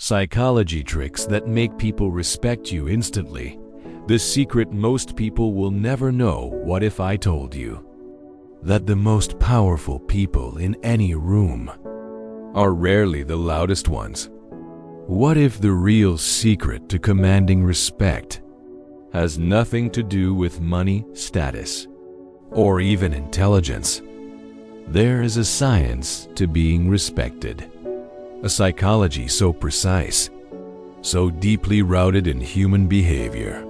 Psychology tricks that make people respect you instantly. The secret most people will never know. What if I told you that the most powerful people in any room are rarely the loudest ones? What if the real secret to commanding respect has nothing to do with money, status, or even intelligence? There is a science to being respected, a psychology so precise, so deeply rooted in human behavior,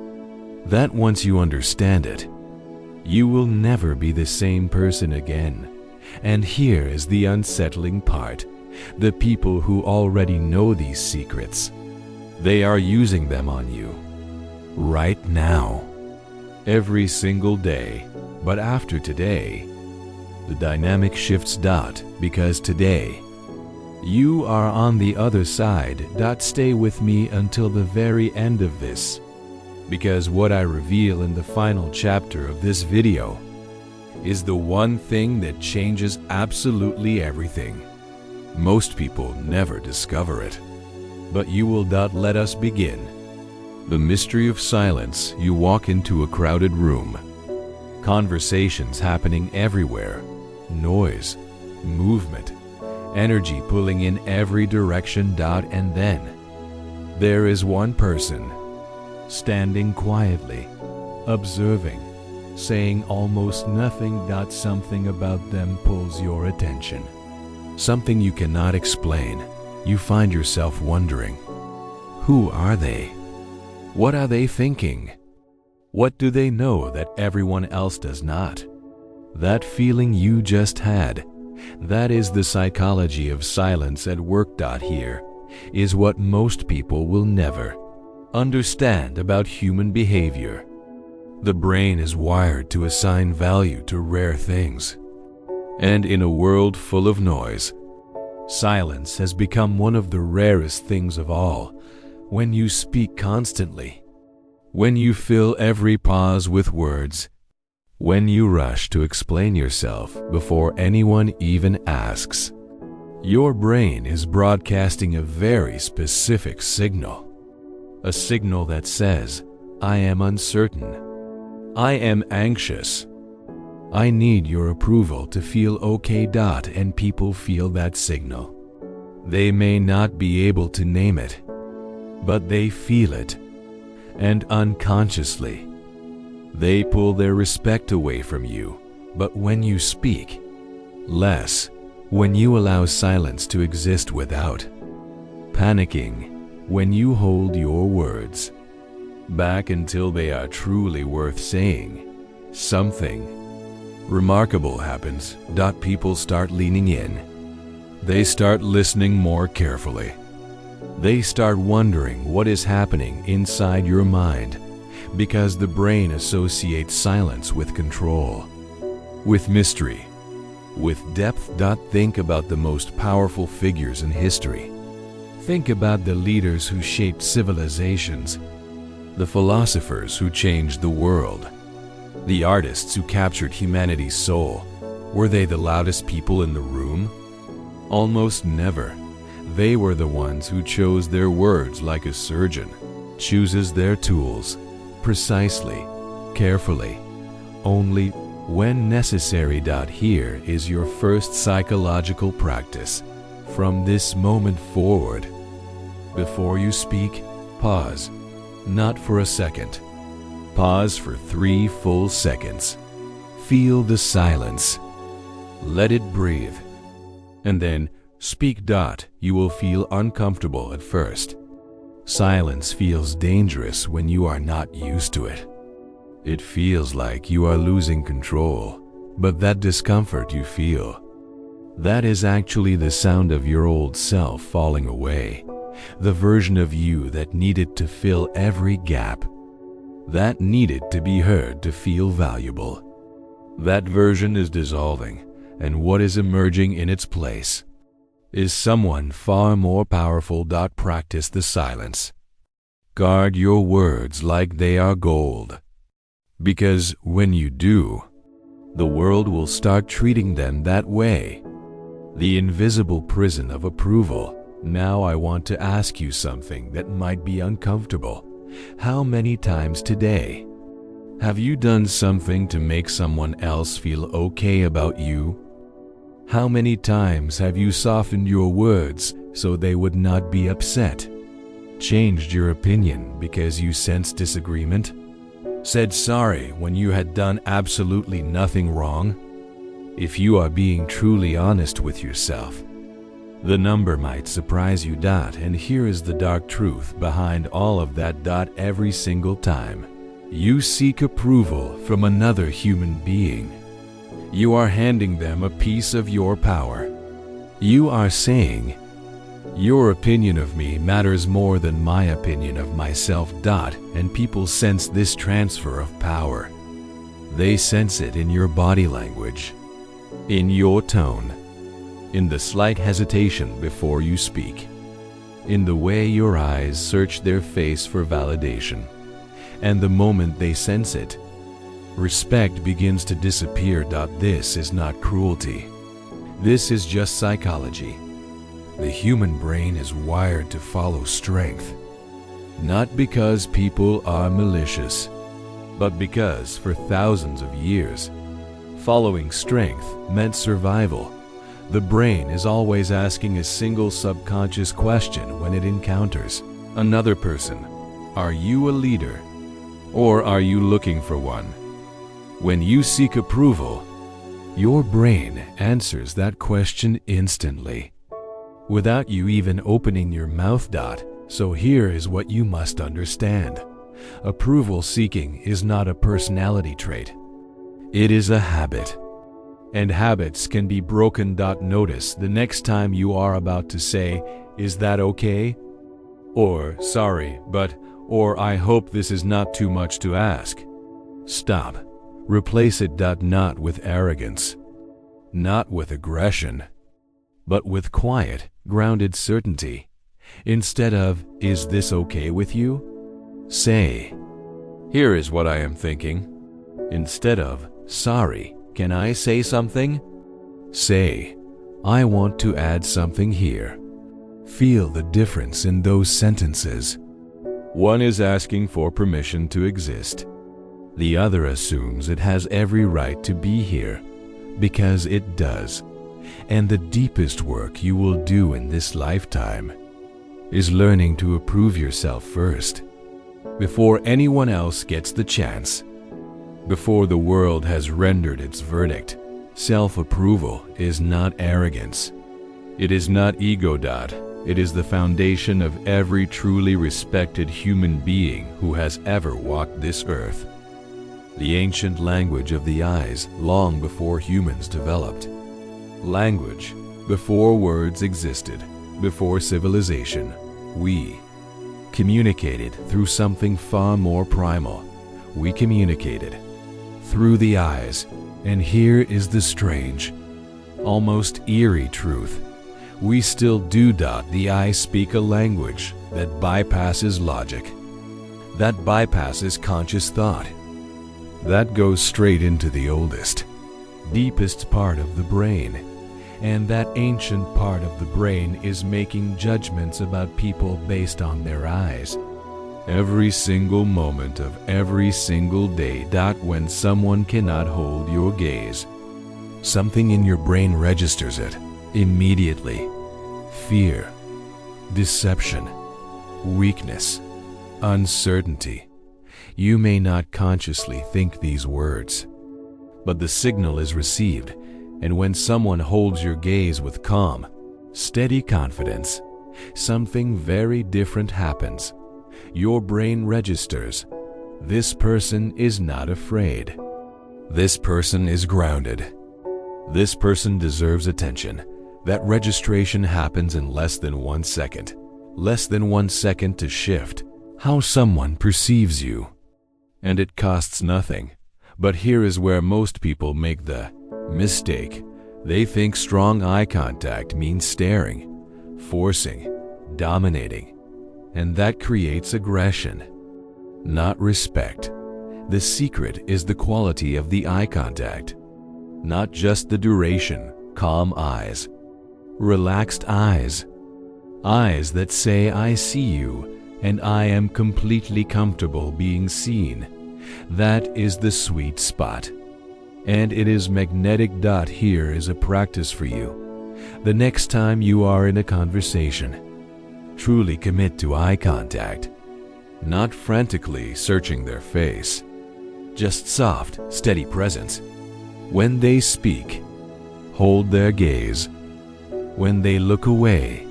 that once you understand it, you will never be the same person again. And here is the unsettling part. The people who already know these secrets, they are using them on you right now, every single day. But after today, the dynamic shifts. Because today, you are on the other side. Stay with me until the very end of this, because what I reveal in the final chapter of this video is the one thing that changes absolutely everything. Most people never discover it, but you will. Let us begin. The mystery of silence. You walk into a crowded room. Conversations happening everywhere. Noise, movement, energy pulling in every direction. And then there is one person standing quietly, observing, saying almost nothing. Something about them pulls your attention. Something you cannot explain. You find yourself wondering, who are they? What are they thinking? What do they know that everyone else does not? That feeling you just had, that is the psychology of silence at work. Here is what most people will never understand about human behavior. The brain is wired to assign value to rare things. And in a world full of noise, silence has become one of the rarest things of all. When you speak constantly, when you fill every pause with words, when you rush to explain yourself before anyone even asks, your brain is broadcasting a very specific signal. A signal that says, I am uncertain. I am anxious. I need your approval to feel okay. And people feel that signal. They may not be able to name it, but they feel it. And unconsciously, they pull their respect away from you. But when you speak less, when you allow silence to exist without panicking, when you hold your words back until they are truly worth saying, something remarkable happens. People start leaning in. They start listening more carefully. They start wondering what is happening inside your mind, because the brain associates silence with control, with mystery, with depth. Think about the most powerful figures in history. Think about the leaders who shaped civilizations, the philosophers who changed the world, the artists who captured humanity's soul. Were they the loudest people in the room? Almost never. They were the ones who chose their words like a surgeon chooses their tools, precisely, carefully, only when necessary. Here is your first psychological practice. From this moment forward, before you speak, pause, not for a second. Pause for 3 full seconds. Feel the silence. Let it breathe. And then speak. You will feel uncomfortable at first. Silence feels dangerous when you are not used to it. It feels like you are losing control, but that discomfort you feel, that is actually the sound of your old self falling away, the version of you that needed to fill every gap, that needed to be heard to feel valuable. That version is dissolving, and what is emerging in its place is someone far more powerful. Practice the silence. Guard your words like they are gold, because when you do, the world will start treating them that way. The invisible prison of approval Now I want to ask you something that might be uncomfortable. How many times today have you done something to make someone else feel okay about you? How many times have you softened your words so they would not be upset? Changed your opinion because you sensed disagreement? Said sorry when you had done absolutely nothing wrong? If you are being truly honest with yourself, the number might surprise you. And here is the dark truth behind all of that. Every single time you seek approval from another human being, you are handing them a piece of your power. You are saying, your opinion of me matters more than my opinion of myself. And people sense this transfer of power. They sense it in your body language, in your tone, in the slight hesitation before you speak, in the way your eyes search their face for validation. And the moment they sense it, respect begins to disappear. This is not cruelty. This is just psychology. The human brain is wired to follow strength, not because people are malicious, but because for thousands of years, following strength meant survival. The brain is always asking a single subconscious question when it encounters another person. Are you a leader, or are you looking for one? When you seek approval, your brain answers that question instantly, without you even opening your mouth. So here is what you must understand. Approval seeking is not a personality trait. It is a habit. And habits can be broken. Notice the next time you are about to say, "Is that okay?" or "Sorry, but," or "I hope this is not too much to ask." Stop. Replace it. Not with arrogance, not with aggression, but with quiet, grounded certainty. Instead of, "Is this okay with you?" say, "Here is what I am thinking." Instead of, "Sorry, can I say something?" say, "I want to add something here." Feel the difference in those sentences. One is asking for permission to exist. The other assumes it has every right to be here, because it does. And the deepest work you will do in this lifetime is learning to approve yourself first, before anyone else gets the chance, before the world has rendered its verdict. Self-approval is not arrogance. It is not ego. It is the foundation of every truly respected human being who has ever walked this earth. The ancient language of the eyes, long before humans developed. Language, before words existed, before civilization. We communicated through something far more primal. We communicated through the eyes. And here is the strange, almost eerie truth. We still do. The eyes speak a language that bypasses logic, that bypasses conscious thought, that goes straight into the oldest, deepest part of the brain. And that ancient part of the brain is making judgments about people based on their eyes. Every single moment of every single day. When someone cannot hold your gaze, something in your brain registers it immediately. Fear, deception, weakness, uncertainty. You may not consciously think these words, but the signal is received. And when someone holds your gaze with calm, steady confidence, something very different happens. Your brain registers, this person is not afraid. This person is grounded. This person deserves attention. That registration happens in less than 1 second. Less than 1 second to shift how someone perceives you. And it costs nothing. But here is where most people make the mistake. They think strong eye contact means staring, forcing, dominating, and that creates aggression, not respect. The secret is the quality of the eye contact, not just the duration. Calm eyes, relaxed eyes, Eyes that say I see you and I am completely comfortable being seen. That is the sweet spot. And it is magnetic. Here is a practice for you. The next time you are in a conversation, truly commit to eye contact, not frantically searching their face, just soft, steady presence. When they speak, hold their gaze. When they look away,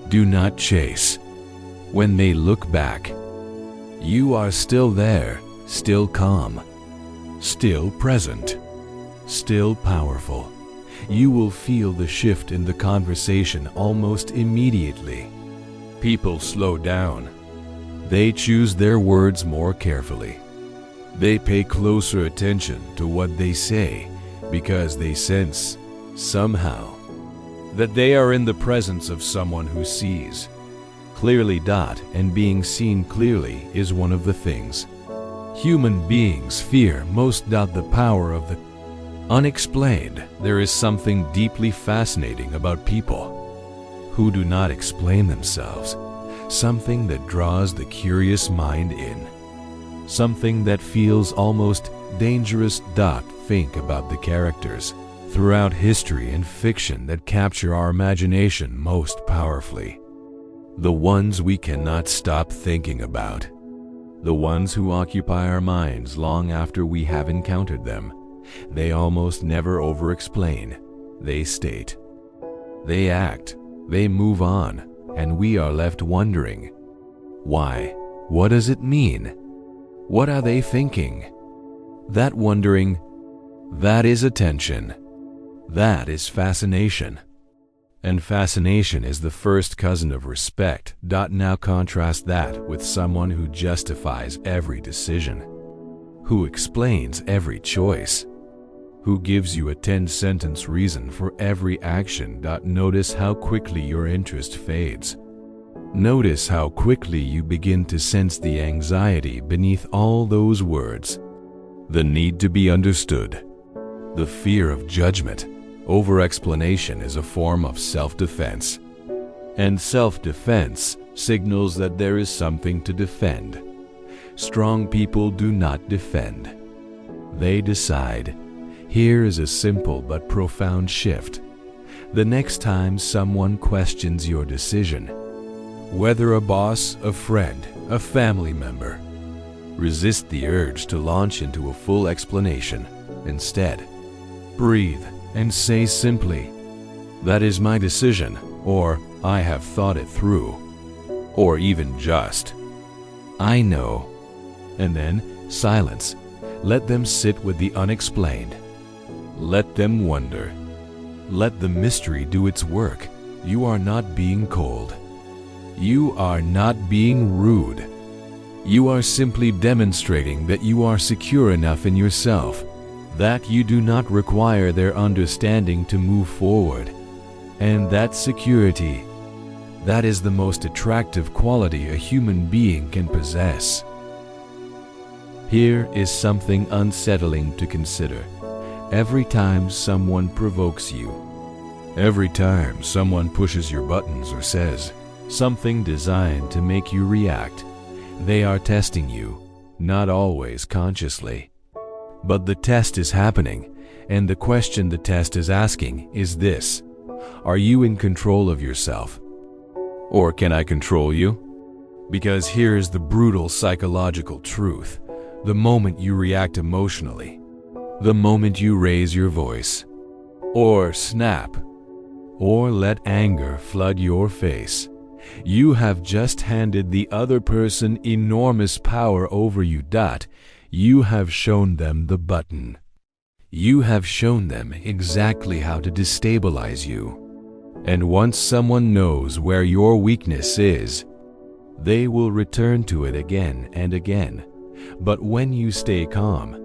do not chase. When they look back, you are still there, still calm, still present, still powerful. You will feel the shift in the conversation almost immediately. People slow down. They choose their words more carefully. They pay closer attention to what they say because they sense, somehow, that they are in the presence of someone who sees clearly. And being seen clearly is one of the things human beings fear most. The power of the unexplained. There is something deeply fascinating about people who do not explain themselves, something that draws the curious mind in, something that feels almost dangerous. Think about the characters throughout history and fiction that capture our imagination most powerfully. The ones we cannot stop thinking about. The ones who occupy our minds long after we have encountered them. They almost never over-explain. They state. They act. They move on. And we are left wondering, why? What does it mean? What are they thinking? That wondering, that is attention. That is fascination. And fascination is the first cousin of respect. Now contrast that with someone who justifies every decision, who explains every choice, who gives you a 10-sentence reason for every action. Notice how quickly your interest fades. Notice how quickly you begin to sense the anxiety beneath all those words, the need to be understood, the fear of judgment. Over-explanation is a form of self-defense, and self-defense signals that there is something to defend. Strong people do not defend. They decide. Here is a simple but profound shift. The next time someone questions your decision, whether a boss, a friend, a family member, resist the urge to launch into a full explanation. Instead, breathe and say simply, "That is my decision," or "I have thought it through," or even just, "I know." And then silence. Let them sit with the unexplained. Let them wonder. Let the mystery do its work. You are not being cold. You are not being rude. You are simply demonstrating that you are secure enough in yourself, that you do not require their understanding to move forward. And that security, that is the most attractive quality a human being can possess. Here is something unsettling to consider. Every time someone provokes you, every time someone pushes your buttons or says something designed to make you react, they are testing you, not always consciously. But the test is happening, and the question the test is asking is this: are you in control of yourself? Or can I control you? Because here is the brutal psychological truth. The moment you react emotionally, the moment you raise your voice, or snap, or let anger flood your face, you have just handed the other person enormous power over you. You have shown them the button. You have shown them exactly how to destabilize you. And once someone knows where your weakness is, they will return to it again and again. But when you stay calm,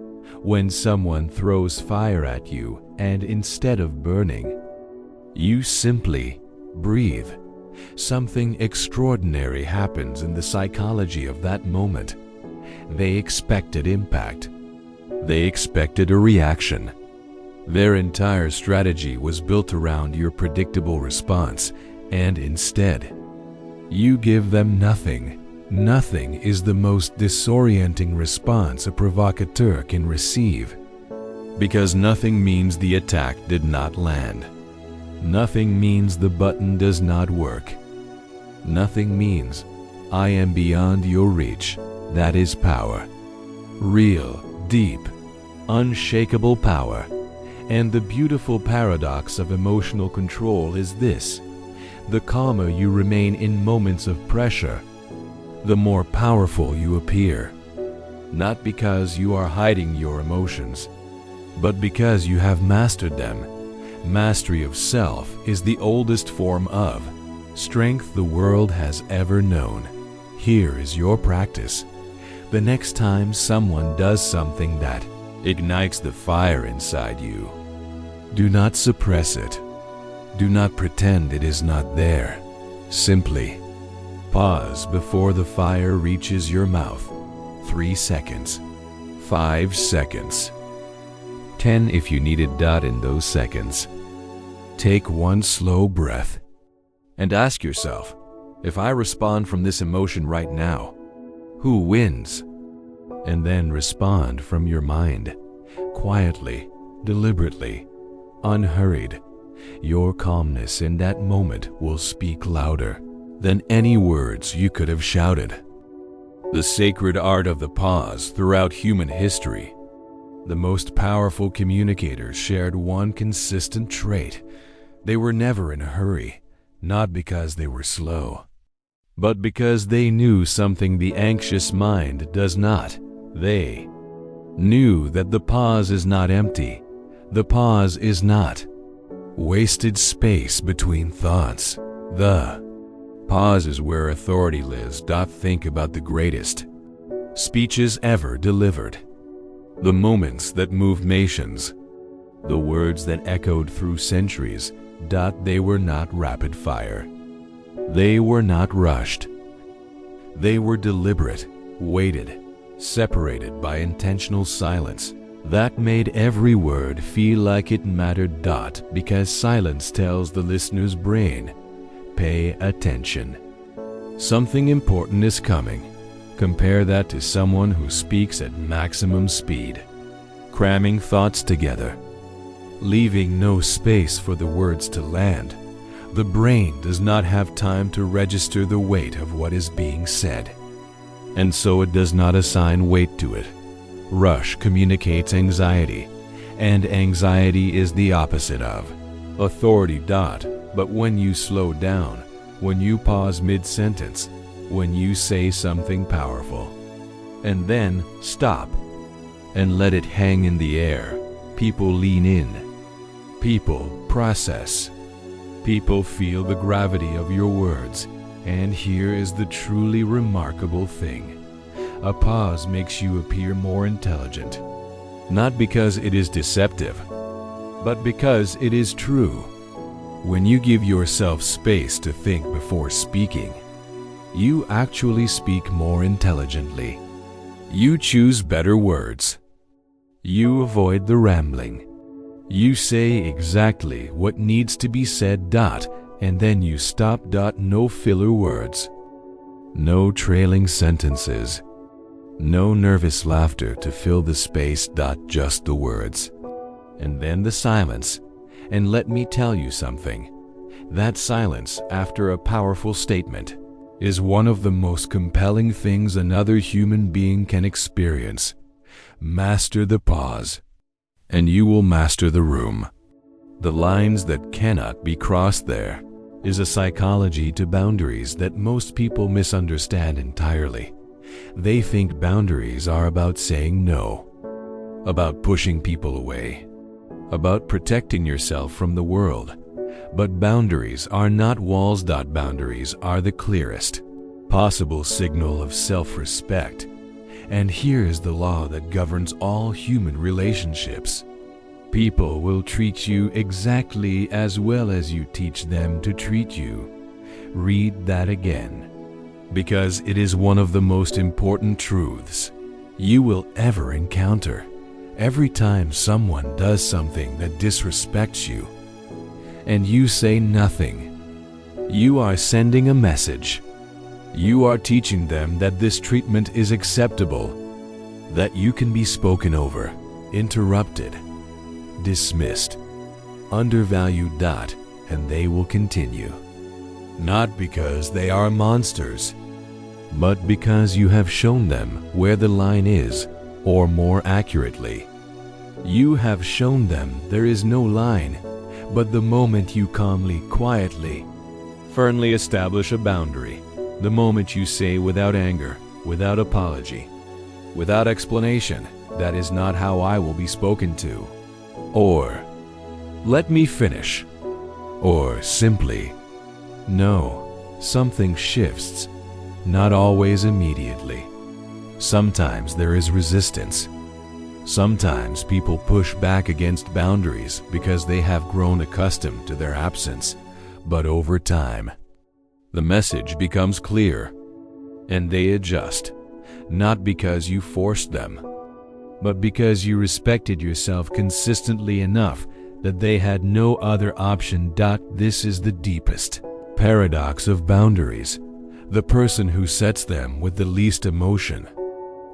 when someone throws fire at you and instead of burning, you simply breathe, something extraordinary happens in the psychology of that moment. They expected impact. They expected a reaction. Their entire strategy was built around your predictable response, and instead, You give them nothing. Nothing is the most disorienting response a provocateur can receive. Because nothing means the attack did not land. Nothing means the button does not work. Nothing means I am beyond your reach. That is power. Real, deep, unshakable power. And the beautiful paradox of emotional control is this: the calmer you remain in moments of pressure, the more powerful you appear. Not because you are hiding your emotions, but because you have mastered them. Mastery of self is the oldest form of strength the world has ever known. Here is your practice. The next time someone does something that ignites the fire inside you, do not suppress it. Do not pretend it is not there. Simply pause before the fire reaches your mouth. 3 seconds. 5 seconds. 10 if you need a dot in those seconds. Take one slow breath and ask yourself, if I respond from this emotion right now, who wins? And then respond from your mind, quietly, deliberately, unhurried. Your calmness in that moment will speak louder than any words you could have shouted. The sacred art of the pause throughout human history. The most powerful communicators shared one consistent trait. They were never in a hurry, not because they were slow, but because they knew something the anxious mind does not. They knew that the pause is not empty. The pause is not wasted space between thoughts. The pause is where authority lives. Think about the greatest speeches ever delivered. The moments that moved nations. The words that echoed through centuries. They were not rapid fire. They were not rushed. They were deliberate, weighted, separated by intentional silence. That made every word feel like it mattered. Because silence tells the listener's brain, pay attention. Something important is coming. Compare that to someone who speaks at maximum speed, cramming thoughts together, leaving no space for the words to land. The brain does not have time to register the weight of what is being said, and so it does not assign weight to it. Rush communicates anxiety, and anxiety is the opposite of authority. But when you slow down, when you pause mid-sentence, when you say something powerful, and then stop and let it hang in the air, people lean in. People process. People feel the gravity of your words. And here is the truly remarkable thing. A pause makes you appear more intelligent. Not because it is deceptive, but because it is true. When you give yourself space to think before speaking, you actually speak more intelligently. You choose better words. You avoid the rambling. You say exactly what needs to be said. And then you stop. No filler words. No trailing sentences. No nervous laughter to fill the space. Just the words. And then the silence. And let me tell you something. That silence after a powerful statement is one of the most compelling things another human being can experience. Master the pause, and you will master the room. The lines that cannot be crossed. There is a psychology to boundaries that most people misunderstand entirely. They think boundaries are about saying no, about pushing people away, about protecting yourself from the world. But boundaries are not walls. Boundaries are the clearest possible signal of self-respect. And here is the law that governs all human relationships. People will treat you exactly as well as you teach them to treat you. Read that again, because it is one of the most important truths you will ever encounter. Every time someone does something that disrespects you, and you say nothing, you are sending a message. You are teaching them that this treatment is acceptable, that you can be spoken over, interrupted, dismissed, undervalued, and they will continue. Not because they are monsters, but because you have shown them where the line is, or more accurately, you have shown them there is no line, but the moment you calmly, quietly, firmly establish a boundary, the moment you say without anger, without apology, without explanation, that is not how I will be spoken to, or let me finish, or simply, no, something shifts, not always immediately. Sometimes there is resistance. Sometimes people push back against boundaries because they have grown accustomed to their absence, but over time, the message becomes clear, and they adjust, not because you forced them, but because you respected yourself consistently enough that they had no other option. This is the deepest paradox of boundaries. The person who sets them with the least emotion,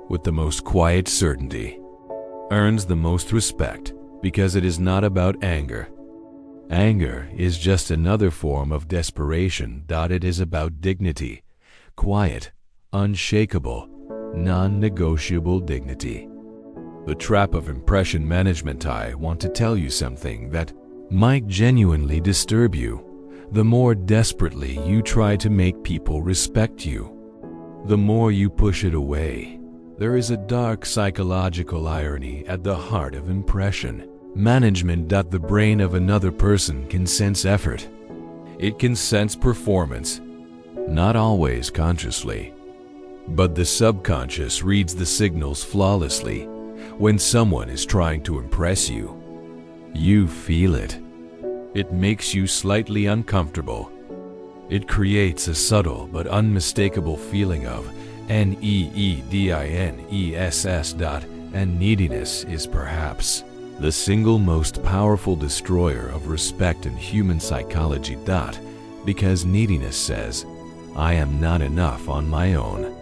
with the most quiet certainty, earns the most respect because it is not about anger. Anger is just another form of desperation. It is about dignity, quiet, unshakable, non-negotiable dignity. The trap of impression management. I want to tell you something that might genuinely disturb you. The more desperately you try to make people respect you, the more you push it away. There is a dark psychological irony at the heart of impression management. The brain of another person can sense effort. It can sense performance, not always consciously, but the subconscious reads the signals flawlessly. When someone is trying to impress you, you feel it. It makes you slightly uncomfortable. It creates a subtle but unmistakable feeling of neediness. And neediness is perhaps the single most powerful destroyer of respect in human psychology. Because neediness says, I am not enough on my own.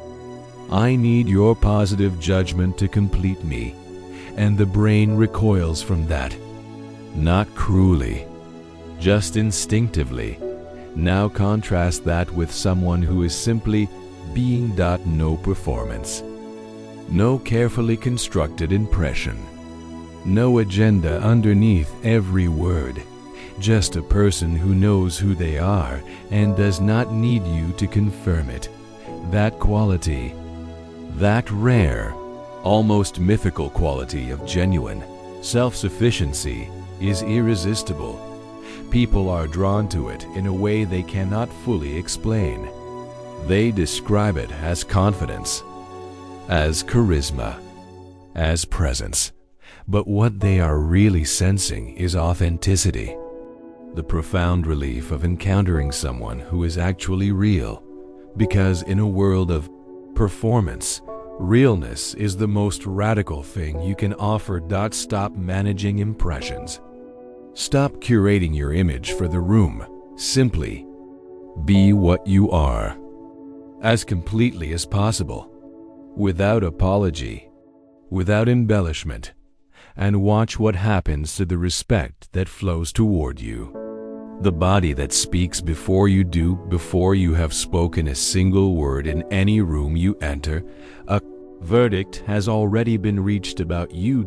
I need your positive judgment to complete me. And the brain recoils from that, not cruelly, just instinctively. Now contrast that with someone who is simply being. No performance, no carefully constructed impression, no agenda underneath every word, just a person who knows who they are and does not need you to confirm it. That quality, that rare, almost mythical quality of genuine self-sufficiency is irresistible. People are drawn to it in a way they cannot fully explain. They describe it as confidence, as charisma, as presence. But what they are really sensing is authenticity. The profound relief of encountering someone who is actually real. Because in a world of performance, realness is the most radical thing you can offer. Stop managing impressions. Stop curating your image for the room. Simply be what you are, as completely as possible, without apology, without embellishment, and watch what happens to the respect that flows toward you. The body that speaks before you do, before you have spoken a single word in any room you enter, a verdict has already been reached about you.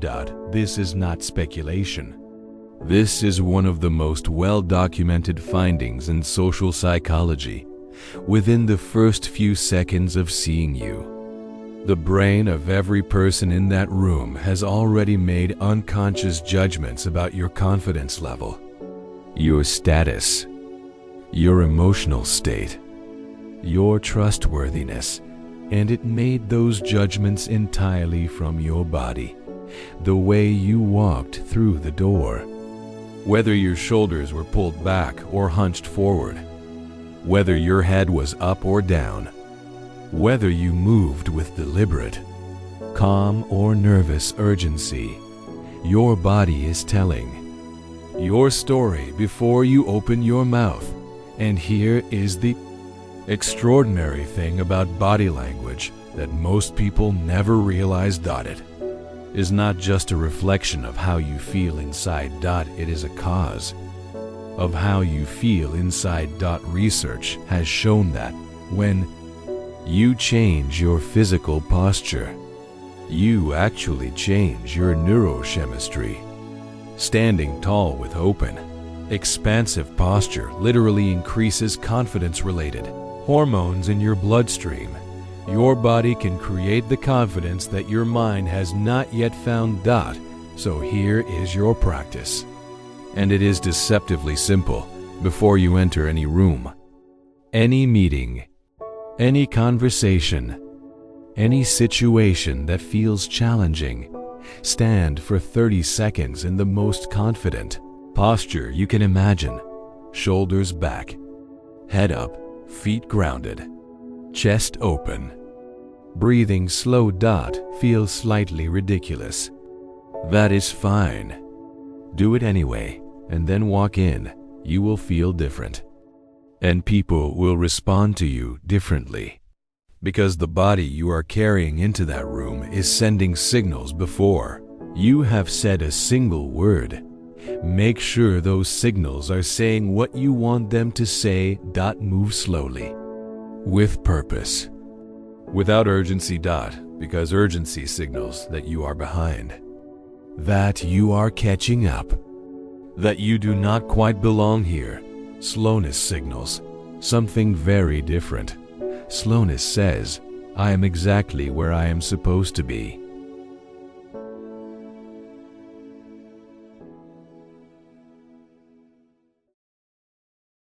This is not speculation. This is one of the most well-documented findings in social psychology. Within the first few seconds of seeing you, the brain of every person in that room has already made unconscious judgments about your confidence level, your status, your emotional state, your trustworthiness, and it made those judgments entirely from your body, the way you walked through the door. Whether your shoulders were pulled back or hunched forward, whether your head was up or down, whether you moved with deliberate, calm or nervous urgency, your body is telling your story before you open your mouth. And here is the extraordinary thing about body language that most people never realize. It is not just a reflection of how you feel inside. It is a cause of how you feel inside. Research has shown that when you change your physical posture, you actually change your neurochemistry. Standing tall with open, expansive posture literally increases confidence-related hormones in your bloodstream. Your body can create the confidence that your mind has not yet found. So here is your practice. And it is deceptively simple. Before you enter any room, any meeting, any conversation, any situation that feels challenging, stand for 30 seconds in the most confident posture you can imagine. Shoulders back, head up, feet grounded, chest open. Breathing slow. Feels slightly ridiculous. That is fine. Do it anyway, and then walk in. You will feel different. And people will respond to you differently. Because the body you are carrying into that room is sending signals before you have said a single word. Make sure those signals are saying what you want them to say. Move slowly, with purpose, without urgency. Because urgency signals that you are behind, that you are catching up, that you do not quite belong here. Slowness signals something very different. Slowness says, I am exactly where I am supposed to be.